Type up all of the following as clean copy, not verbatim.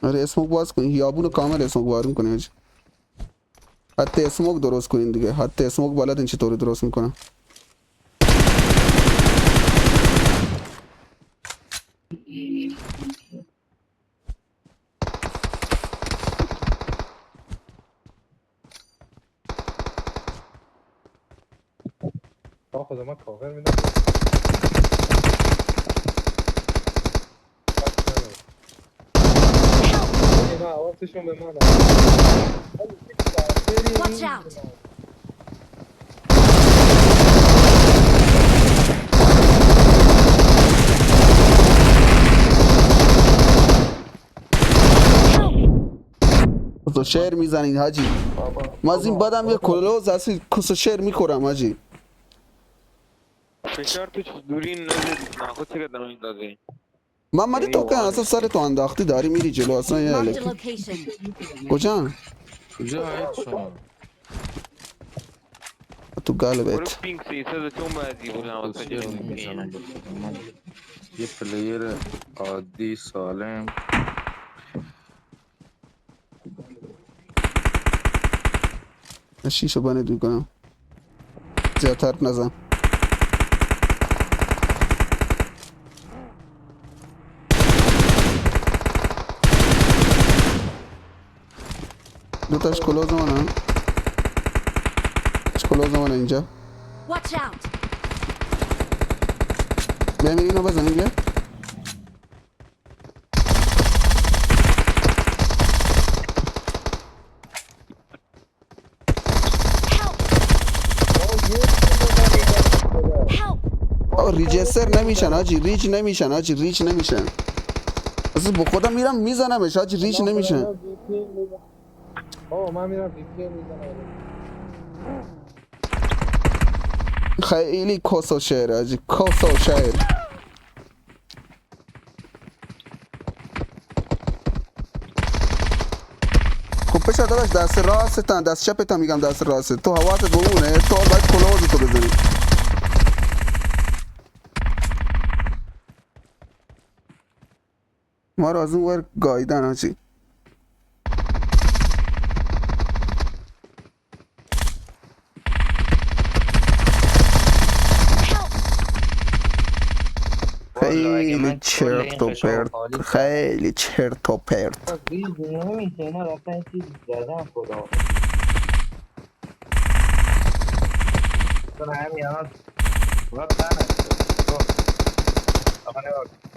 آره اسموک باز کنین، خیابونو کامل اسموک بارون کنین حاجی. حتی اسموک درست کنین دیگه، حتی اسموک بلدین چطوری درست میکنن. خدا من کاور میدم. اینا حواسشون به منه. Watch out! کس شعر میزنین حاجی. ما از این بعدم یه کلوز هستی کس شعر میخورم حاجی. فشار تو دوری نزدید خود چه قدم این داده محمدی تو که اصلا سر تو انداختی داری میری جلو اصلا یه Marked a الکی. location. کجا؟ کجا هید شما؟ تو برو قلبت. پینک 300 چون بعدی بود حواظ کسیر جلو نمیزنم بخدا من یه پلیر عادی سالم. شیشو بانه دو کنم زیادتر نزن. دوتاش کلوز منه، کلوز منه اینجا. Watch out! بیا میری اینو بزنیم بیا. Help! آقا ریجستر نمیشن حاجی، ریچ نمیشن حاجی، ریچ نمیشن. اصلا با خودم میرم میزنمش حاجی، ریچ نمیشن. من میرم وی پی میزنم. خیلی کس و شعر حاجی، کس و شعر. خب پشت داداش دست راستن دست چپتم میگم دست راست تو حواست به اونه، تو باید کلاوز تو بزنی. ما رو از اون ور گایدن حاجی. والا اگه خیلی من کل چرت این و قشا و پرت، خالی کردم خیلی چرت و پرت. ریز نمیشه اینا رفتن چیز زدن خدا کنه همین الان وقت نشد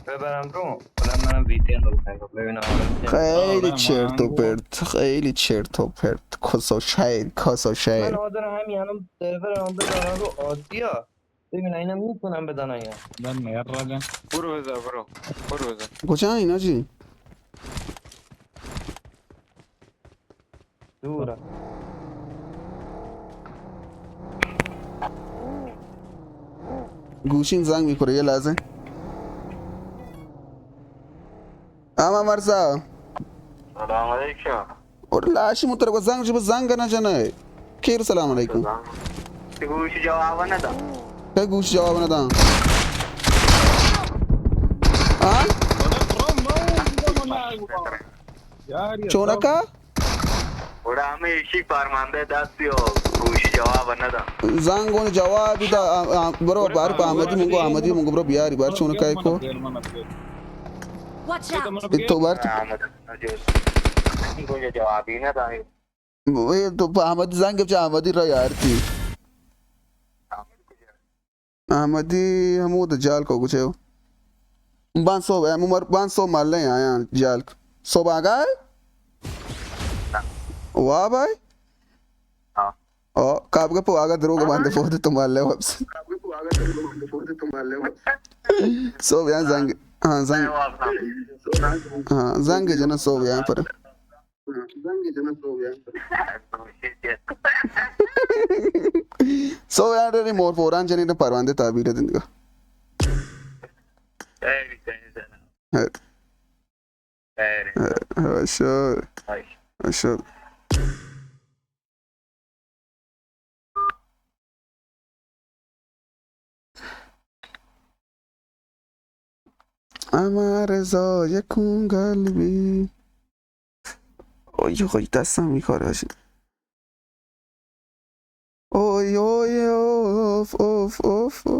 ببرم رو الان منم وی پی ان رو بکنم ببینم حالا چه خیلی چرت و پرت، خیلی چرت و پرت، کس و شعر کس و من شعر. آدر همین الان سرورم بزنن رو عادی ها ببین اینا میتونم بدن یا برو بذار برو بذار کجا این حاجی؟ دوره گوشین زنگ میخوره یه لحظه. اما مرزا سلام علیکم. اور لاشی متر کو زنگ جب زنگ نجنه. کیر سلام علیکم. که گوشی جواب نده. که گوش جواب ندن. ها؟ چونکا؟ وڑا همه ایشی فرمانده دستی و گوشی جواب نده. زنگون جوابی دا برو برو بار بابا احمدی مونگو احمدی مونگو برو بیاری بار چونکای کو. Watch out! تو بار آمده نجوز. گوشی جوابی نده. تو احمدی زنگ بچه احمدی را یارتی. احمدی همو د جال کو گچو. بان صبح عمر بان صبح مال نہیں آیا جال. صبح آ گئے؟ واہ بھائی. Oh, kaabga po aga droga bande foto to malle waps. So yan zang zang jana so yan par. So yan ri mor foran jani na parwande tabire dindiga. Sure. Sure. Amar za yakun galbi وای دستم میکاره باشید. اوی اوی اوف اوف اوف